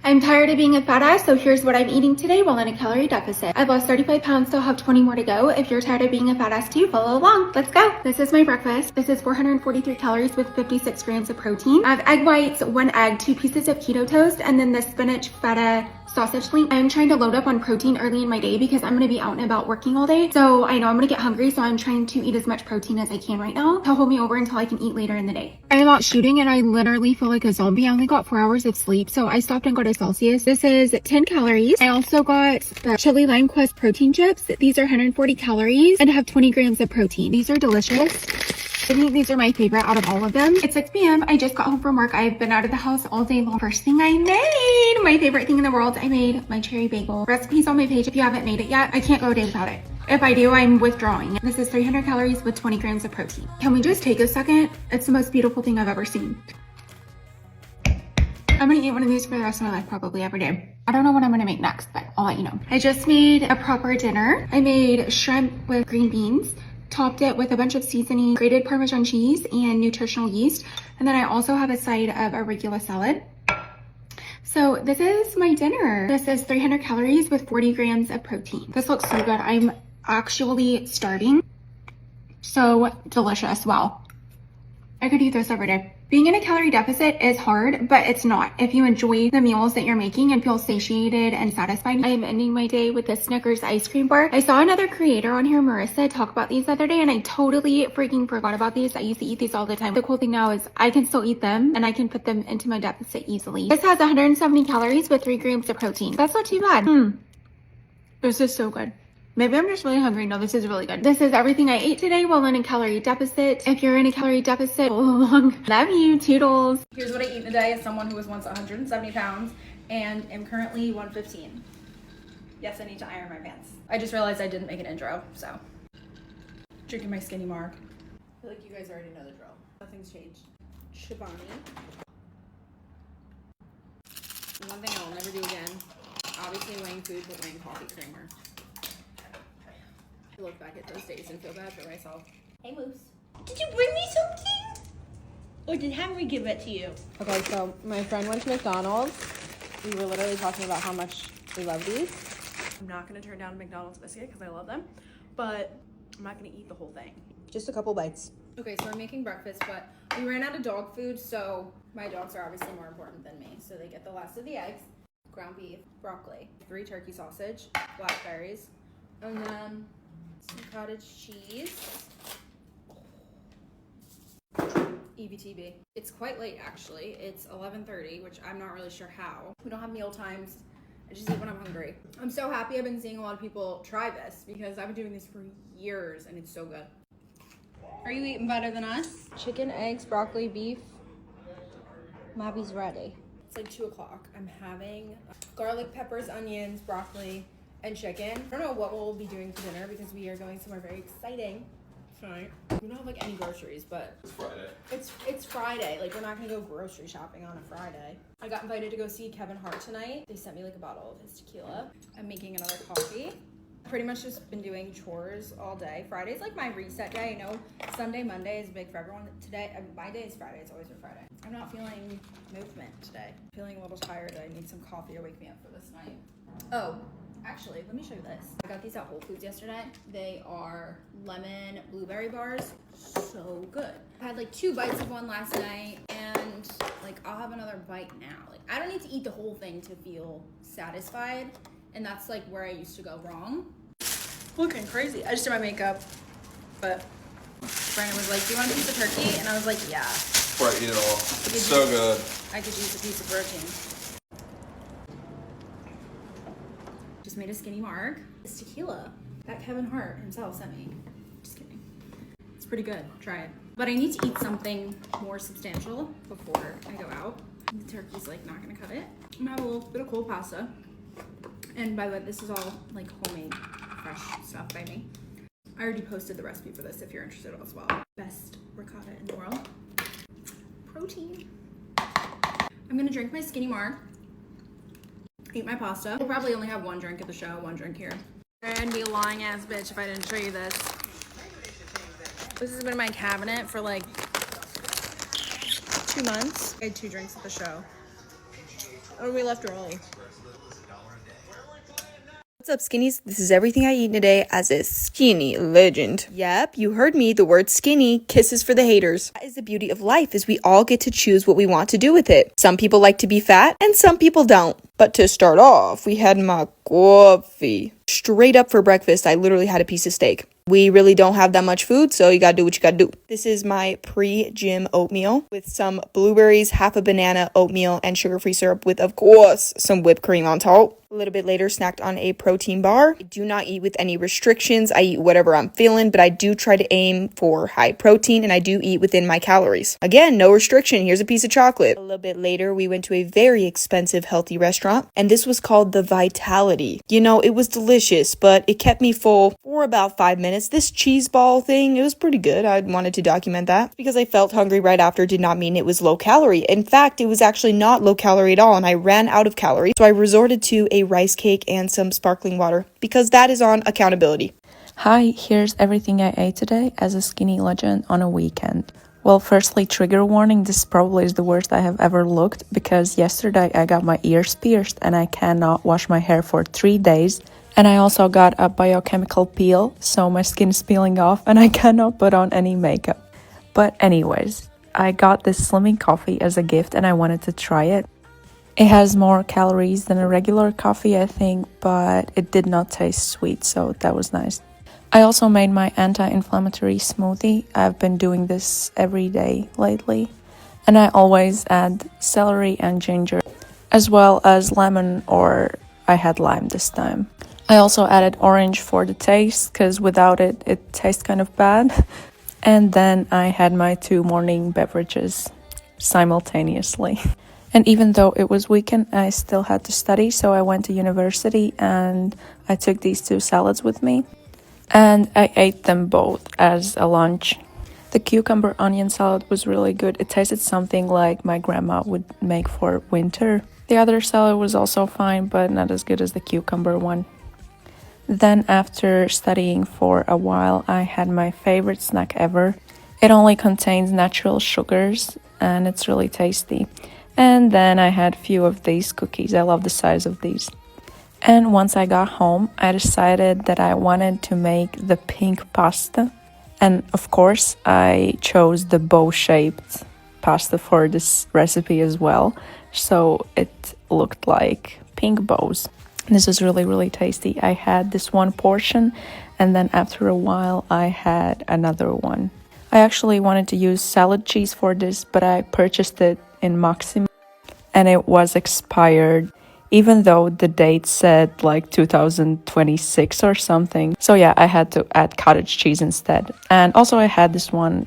I'm tired of being a fat ass, so here's what I'm eating today while in a calorie deficit. I've lost 35 pounds, still have 20 more to go. If you're tired of being a fat ass too, follow along. Let's go. This is my breakfast. This is 443 calories with 56 grams of protein. I have egg whites, 1 egg, 2 pieces of keto toast, and then the spinach feta sausage link. I'm trying to load up on protein early in my day because I'm going to be out and about working all day. So I know I'm going to get hungry, so I'm trying to eat as much protein as I can right now to hold me over until I can eat later in the day. I am out shooting and I literally feel like a zombie. I only got 4 hours of sleep, so I stopped and got a Celsius. This is 10 calories. I also got the chili lime quest protein chips. These are 140 calories and have 20 grams of protein. These are delicious. I think these are my favorite out of all of them. It's 6 p.m. I just got home from work. I've been out of the house all day long. First thing I made, my favorite thing in the world, I made my cherry bagel. Recipe's on my page if you haven't made it yet. I can't go a day without it. If I do, I'm withdrawing. This is 300 calories with 20 grams of protein. Can we just take a second? It's the most beautiful thing I've ever seen. I'm gonna eat one of these for the rest of my life, probably every day. I don't know what I'm gonna make next, but I'll let you know. I just made a proper dinner. I made shrimp with green beans, topped it with a bunch of seasoning, grated Parmesan cheese, and nutritional yeast. And then I also have a side of arugula salad. So this is my dinner. This is 300 calories with 40 grams of protein. This looks so good. I'm actually starving. So delicious. Wow. I could eat this every day. Being in a calorie deficit is hard, but it's not. If you enjoy the meals that you're making and feel satiated and satisfied. I am ending my day with a Snickers ice cream bar. I saw another creator on here, Marissa, talk about these the other day, and I totally freaking forgot about these. I used to eat these all the time. The cool thing now is I can still eat them and I can put them into my deficit easily. This has 170 calories with 3 grams of protein. That's not too bad. This is so good. Maybe I'm just really hungry. No, this is really good. This is everything I ate today while in a calorie deficit. If you're in a calorie deficit, follow along. Love you, toodles. Here's what I eat in a day as someone who was once 170 pounds and am currently 115. Yes, I need to iron my pants. I just realized I didn't make an intro, so. Drinking my Skinny Mark. I feel like you guys already know the drill. Nothing's changed. Chobani. One thing I will never do again, obviously weighing food, but weighing coffee creamer. I look back at those days and feel bad for myself. Hey, Moose. Did you bring me something? Or did Henry give it to you? Okay, so my friend went to McDonald's. We were literally talking about how much we love these. I'm not gonna turn down a McDonald's biscuit because I love them, but I'm not gonna eat the whole thing. Just a couple bites. Okay, so I'm making breakfast, but we ran out of dog food, so my dogs are obviously more important than me. So they get the last of the eggs, ground beef, broccoli, 3 turkey sausage, blackberries, and then some cottage cheese. EBTB. It's quite late actually. It's 11:30, which I'm not really sure how. We don't have meal times. I just eat when I'm hungry. I'm so happy I've been seeing a lot of people try this because I've been doing this for years and it's so good. Are you eating better than us? Chicken, eggs, broccoli, beef. Mabby's ready. It's like 2 o'clock. I'm having garlic, peppers, onions, broccoli, and chicken. I don't know what we'll be doing for dinner because we are going somewhere very exciting tonight. We don't have like any groceries, but It's Friday. it's Friday. Like we're not gonna go grocery shopping on a Friday. I got invited to go see Kevin Hart tonight. They sent me like a bottle of his tequila. I'm making another coffee. Pretty much just been doing chores all day. Friday's like my reset day. I know Sunday, Monday is big for everyone. Today, my day is Friday. It's always been Friday. I'm not feeling movement today. I'm feeling a little tired. I need some coffee to wake me up for this night. Oh, actually, let me show you this. I got these at Whole Foods yesterday. They are lemon blueberry bars. So good. I had like 2 bites of one last night and like I'll have another bite now. Like I don't need to eat the whole thing to feel satisfied. And that's like where I used to go wrong. Looking crazy. I just did my makeup, but Brandon was like, do you want a piece of turkey? And I was like, yeah. Before I eat it all. It's so good. I could use a piece of protein. Just made a Skinny Mark. It's tequila that Kevin Hart himself sent me. Just kidding. It's pretty good. Try it. But I need to eat something more substantial before I go out. The turkey's like not gonna cut it. I'm gonna have a little bit of cold pasta. And by the way, this is all like homemade, fresh stuff by me. I already posted the recipe for this if you're interested as well. Best ricotta in the world. Protein. I'm gonna drink my Skinny Mark. Eat my pasta. We'll probably only have 1 drink at the show, 1 drink here. I'd be a lying ass bitch if I didn't show you this. This has been in my cabinet for like 2 months. I had 2 drinks at the show. Or we left early. What's up, skinnies? This is everything I eat in a day as a skinny legend. Yep, you heard me. The word skinny, kisses for the haters. That is the beauty of life, is we all get to choose what we want to do with it. Some people like to be fat and some people don't. But to start off, we had my coffee. Straight up for breakfast, I literally had a piece of steak. We really don't have that much food, so you gotta do what you gotta do. This is my pre-gym oatmeal with some blueberries, half a banana, oatmeal, and sugar-free syrup with, of course, some whipped cream on top. A little bit later, snacked on a protein bar. I do not eat with any restrictions. I eat whatever I'm feeling, but I do try to aim for high protein, and I do eat within my calories. Again, no restriction. Here's a piece of chocolate. A little bit later, we went to a very expensive, healthy restaurant, and this was called the Vitality. You know, it was delicious, but it kept me full for about 5 minutes. This cheese ball thing, it was pretty good. I wanted to document that. Because I felt hungry right after did not mean it was low calorie. In fact, it was actually not low calorie at all, and I ran out of calories. So I resorted to a rice cake and some sparkling water, because that is on accountability. Hi, here's everything I ate today as a skinny legend on a weekend. Well, firstly, trigger warning, this probably is the worst I have ever looked, because yesterday I got my ears pierced and I cannot wash my hair for 3 days. And I also got a biochemical peel, so my skin is peeling off and I cannot put on any makeup. But anyways, I got this slimming coffee as a gift and I wanted to try it. It has more calories than a regular coffee, I think, but it did not taste sweet, so that was nice. I also made my anti-inflammatory smoothie. I've been doing this every day lately. And I always add celery and ginger, as well as lemon, or I had lime this time. I also added orange for the taste, because without it, it tastes kind of bad. And then I had my 2 morning beverages simultaneously. And even though it was weekend, I still had to study, so I went to university and I took these 2 salads with me. And I ate them both as a lunch. The cucumber onion salad was really good. It tasted something like my grandma would make for winter. The other salad was also fine, but not as good as the cucumber one. Then after studying for a while, I had my favorite snack ever. It only contains natural sugars and it's really tasty. And then I had a few of these cookies. I love the size of these. And once I got home, I decided that I wanted to make the pink pasta. And of course, I chose the bow-shaped pasta for this recipe as well. So it looked like pink bows. This is really, really tasty. I had this one portion, and then after a while, I had another one. I actually wanted to use salad cheese for this, but I purchased it in Maxima, and it was expired, even though the date said like 2026 or something. So yeah, I had to add cottage cheese instead. And also I had this one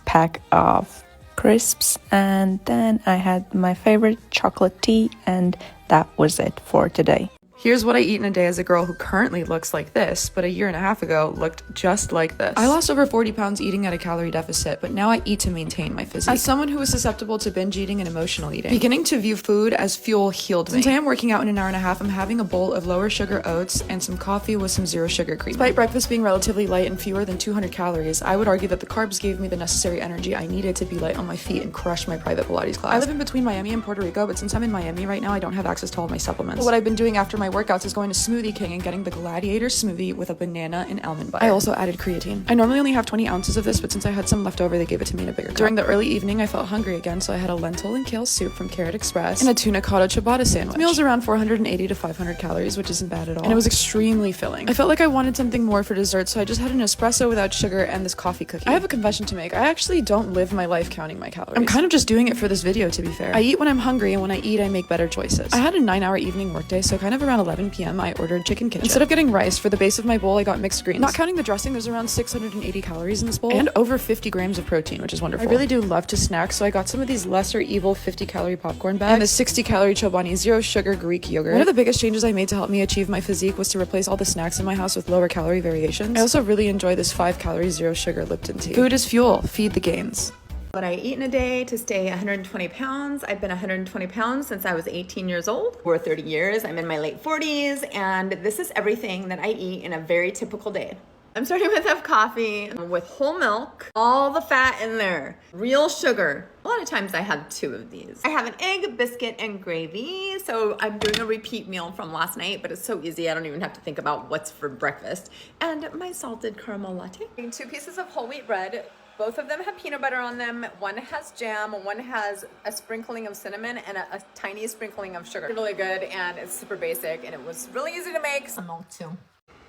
pack of crisps, and then I had my favorite chocolate tea, and that was it for today. Here's what I eat in a day as a girl who currently looks like this, but a year and a half ago looked just like this. I lost over 40 pounds eating at a calorie deficit, but now I eat to maintain my physique. As someone who is susceptible to binge eating and emotional eating, beginning to view food as fuel healed me. Since I am working out in an hour and a half, I'm having a bowl of lower sugar oats and some coffee with some zero sugar cream. Despite breakfast being relatively light and fewer than 200 calories, I would argue that the carbs gave me the necessary energy I needed to be light on my feet and crush my private Pilates class. I live in between Miami and Puerto Rico, but since I'm in Miami right now, I don't have access to all my supplements. But what I've been doing after my workouts is going to Smoothie King and getting the Gladiator smoothie with a banana and almond butter. I also added creatine. I normally only have 20 ounces of this, but since I had some left over, they gave it to me in a bigger cup. During the early evening, I felt hungry again, so I had a lentil and kale soup from Carrot Express and a tuna cotta ciabatta sandwich. The meal was around 480 to 500 calories, which isn't bad at all. And it was extremely filling. I felt like I wanted something more for dessert, so I just had an espresso without sugar and this coffee cookie. I have a confession to make. I actually don't live my life counting my calories. I'm kind of just doing it for this video, to be fair. I eat when I'm hungry, and when I eat, I make better choices. I had a 9-hour evening workday, so kind of around 11 p.m. I ordered chicken kitchen. Instead of getting rice, for the base of my bowl, I got mixed greens. Not counting the dressing, there's around 680 calories in this bowl and over 50 grams of protein, which is wonderful. I really do love to snack, so I got some of these lesser evil 50-calorie popcorn bags and the 60-calorie Chobani zero sugar Greek yogurt. One of the biggest changes I made to help me achieve my physique was to replace all the snacks in my house with lower calorie variations. I also really enjoy this 5-calorie zero sugar Lipton tea. Food is fuel. Feed the gains. What I eat in a day to stay 120 pounds. I've been 120 pounds since I was 18 years old. For 30 years, I'm in my late 40s, and this is everything that I eat in a very typical day. I'm starting with a coffee with whole milk, all the fat in there, real sugar. A lot of times I have 2 of these. I have an egg, biscuit, and gravy. So I'm doing a repeat meal from last night, but it's so easy. I don't even have to think about what's for breakfast. And my salted caramel latte. 2 pieces of whole wheat bread. Both of them have peanut butter on them. One has jam, one has a sprinkling of cinnamon and a tiny sprinkling of sugar. It's really good and it's super basic and it was really easy to make. Some milk too.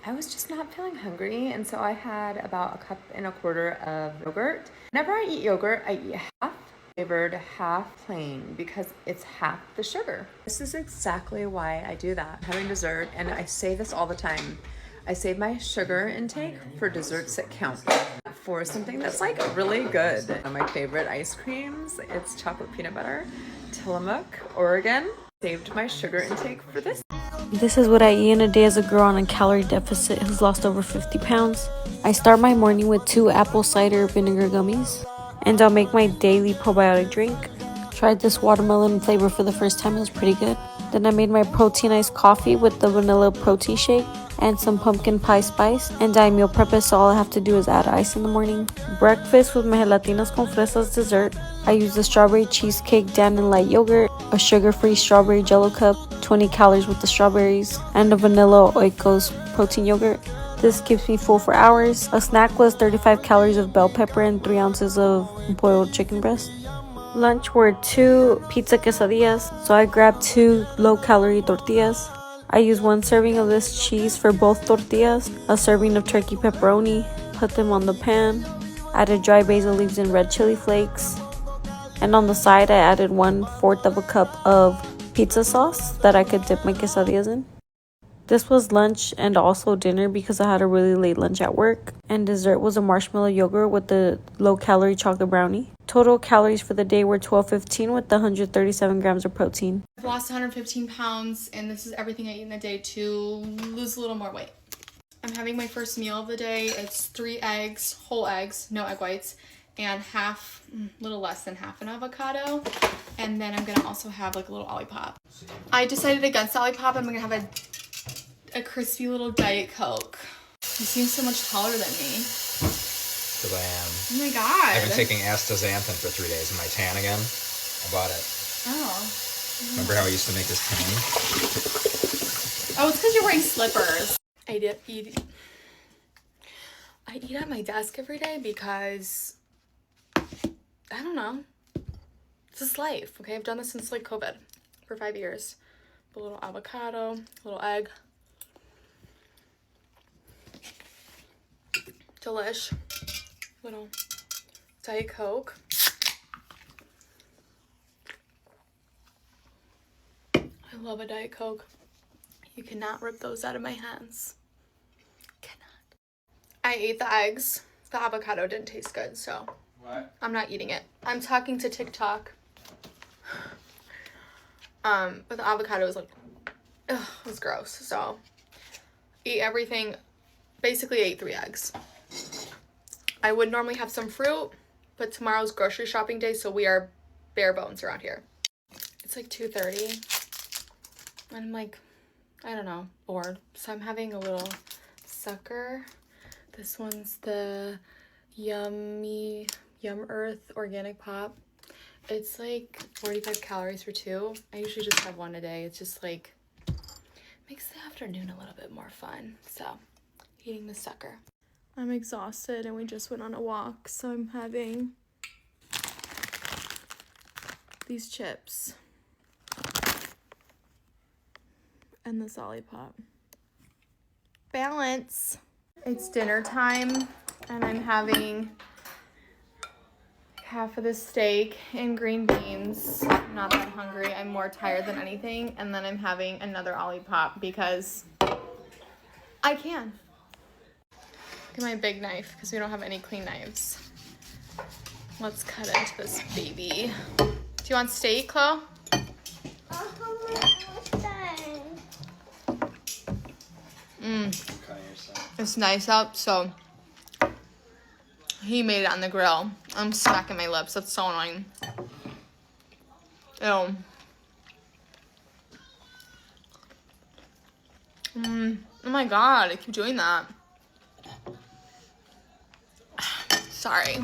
I was just not feeling hungry and so I had about 1.25 cups of yogurt. Whenever I eat yogurt, I eat half flavored, half plain because it's half the sugar. This is exactly why I do that. I'm having dessert and I say this all the time. I save my sugar intake for desserts that count. For something that's like really good. One of my favorite ice creams, it's chocolate peanut butter, Tillamook, Oregon. Saved my sugar intake for this. This is what I eat in a day as a girl on a calorie deficit who's lost over 50 pounds. I start my morning with 2 apple cider vinegar gummies, and I'll make my daily probiotic drink. Tried this watermelon flavor for the first time, it was pretty good. Then I made my protein iced coffee with the vanilla protein shake and some pumpkin pie spice, and I meal prep it so all I have to do is add ice in the morning. Breakfast with my gelatinas con fresas dessert. I use the strawberry cheesecake Dannon light yogurt, a sugar-free strawberry jello cup, 20 calories with the strawberries, and a vanilla oikos protein yogurt. This keeps me full for hours. A snack was 35 calories of bell pepper and 3 ounces of boiled chicken breast. Lunch were 2 pizza quesadillas, so I grabbed 2 low-calorie tortillas. I used 1 serving of this cheese for both tortillas, a serving of turkey pepperoni, put them on the pan, added dry basil leaves and red chili flakes, and on the side I added 1/4 of a cup of pizza sauce that I could dip my quesadillas in. This was lunch and also dinner because I had a really late lunch at work. And dessert was a marshmallow yogurt with the low-calorie chocolate brownie. Total calories for the day were 1215 with 137 grams of protein. I've lost 115 pounds and this is everything I eat in a day to lose a little more weight. I'm having my first meal of the day. It's 3 eggs, whole eggs, no egg whites, and half, little less than half an avocado. And then I'm gonna also have like a little Olipop. I decided against Olipop. I'm gonna have a crispy little Diet Coke. You seem so much taller than me. Because I am. Oh my god. I've been taking astaxanthin for 3 days. Am I tan again? I bought it. Oh. Remember how I used to make this tan? Oh, it's because you're wearing slippers. I eat at my desk every day because, I don't know. It's just life, okay? I've done this since like COVID for 5 years. A little avocado, a little egg. Delish. Little Diet Coke. I love a Diet Coke. You cannot rip those out of my hands. Cannot. I ate the eggs. The avocado didn't taste good, so What? I'm not eating it. I'm talking to TikTok. But the avocado was like, ugh, it was gross. So eat everything. Basically ate 3 eggs. I would normally have some fruit, but tomorrow's grocery shopping day, so we are bare bones around here. It's like 2:30, and I'm like, I don't know, bored. So I'm having a little sucker. This one's the Yum Earth Organic Pop. It's like 45 calories for 2. I usually just have 1 a day. It's just like, makes the afternoon a little bit more fun. So, eating the sucker. I'm exhausted and we just went on a walk, so I'm having these chips and this Olipop. Balance. It's dinner time and I'm having half of this steak and green beans. I'm not that hungry. I'm more tired than anything. And then I'm having another Olipop because I can. Get my big knife because we don't have any clean knives. Let's cut into this baby. Do you want steak, Chloe? It's nice out, so he made it on the grill. I'm smacking my lips. That's so annoying. Ew. Oh my god, I keep doing that. Sorry.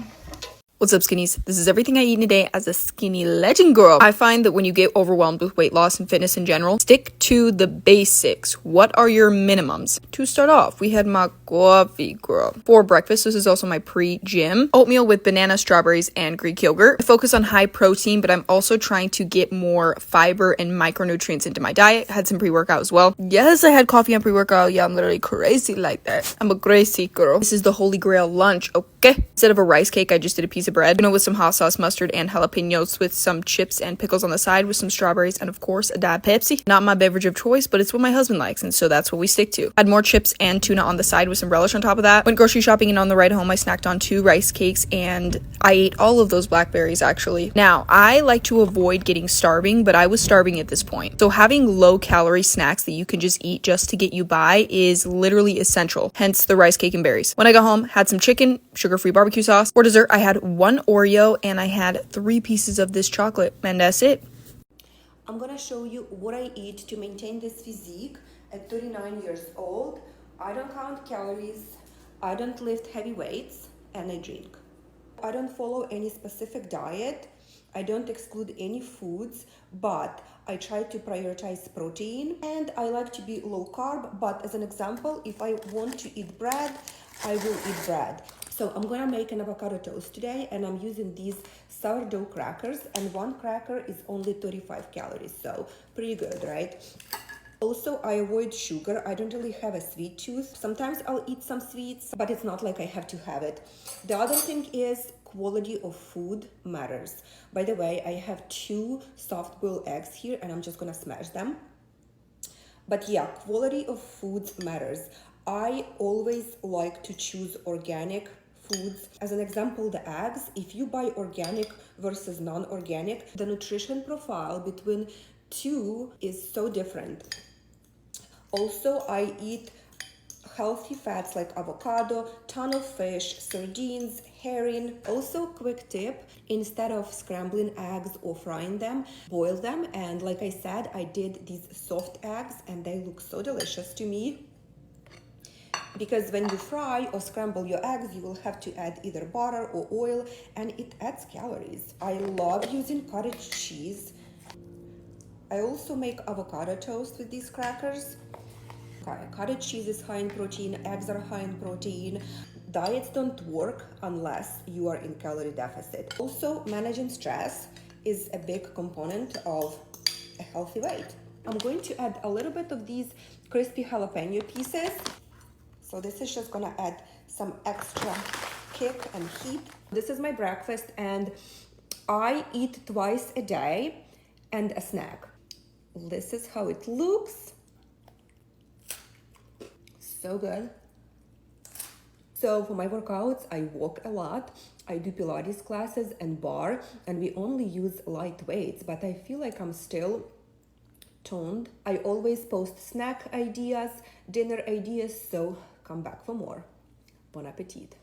What's up, skinnies? This is everything I eat in a day as a skinny legend girl. I find that when you get overwhelmed with weight loss and fitness in general, stick to the basics. What are your minimums? To start off, we had my coffee, girl. For breakfast, this is also my pre-gym. Oatmeal with banana, strawberries, and Greek yogurt. I focus on high protein, but I'm also trying to get more fiber and micronutrients into my diet. Had some pre-workout as well. Yes, I had coffee and pre-workout. Yeah, I'm literally crazy like that. I'm a crazy girl. This is the holy grail lunch, okay? Instead of a rice cake, I just did a piece of bread, with some hot sauce, mustard, and jalapenos with some chips and pickles on the side with some strawberries and of course a Diet Pepsi. Not my beverage of choice, but it's what my husband likes, and so that's what we stick to. Had more chips and tuna on the side with some relish on top of that. Went grocery shopping, and on the ride home I snacked on 2 rice cakes, and I ate all of those blackberries actually. Now, I like to avoid getting starving, but I was starving at this point. So having low calorie snacks that you can just eat just to get you by is literally essential. Hence the rice cake and berries. When I got home, had some chicken, sugar-free barbecue sauce. For dessert, I had 1 Oreo and I had 3 pieces of this chocolate, and that's it. I'm gonna show you what I eat to maintain this physique at 39 years old. I don't count calories, I don't lift heavy weights, and I drink. I don't follow any specific diet, I don't exclude any foods, but I try to prioritize protein, and I like to be low carb, but as an example, if I want to eat bread, I will eat bread. So I'm gonna make an avocado toast today, and I'm using these sourdough crackers, and 1 cracker is only 35 calories, so pretty good, right? Also, I avoid sugar. I don't really have a sweet tooth. Sometimes I'll eat some sweets, but it's not like I have to have it. The other thing is quality of food matters. By the way, I have 2 soft-boiled eggs here, and I'm just gonna smash them. But yeah, quality of foods matters. I always like to choose organic foods. As an example, the eggs, if you buy organic versus non-organic, the nutrition profile between 2 is so different. Also, I eat healthy fats like avocado, ton of fish, sardines, herring. Also, quick tip, instead of scrambling eggs or frying them, boil them. And like I said, I did these soft eggs and they look so delicious to me. Because when you fry or scramble your eggs, you will have to add either butter or oil, and it adds calories. I love using cottage cheese. I also make avocado toast with these crackers. Cottage cheese is high in protein, eggs are high in protein. Diets don't work unless you are in calorie deficit. Also, managing stress is a big component of a healthy weight. I'm going to add a little bit of these crispy jalapeno pieces. So this is just gonna add some extra kick and heat. This is my breakfast, and I eat twice a day and a snack. This is how it looks. So good. So for my workouts, I walk a lot. I do Pilates classes and bar, and we only use light weights, but I feel like I'm still toned. I always post snack ideas, dinner ideas, so come back for more. Bon appetit.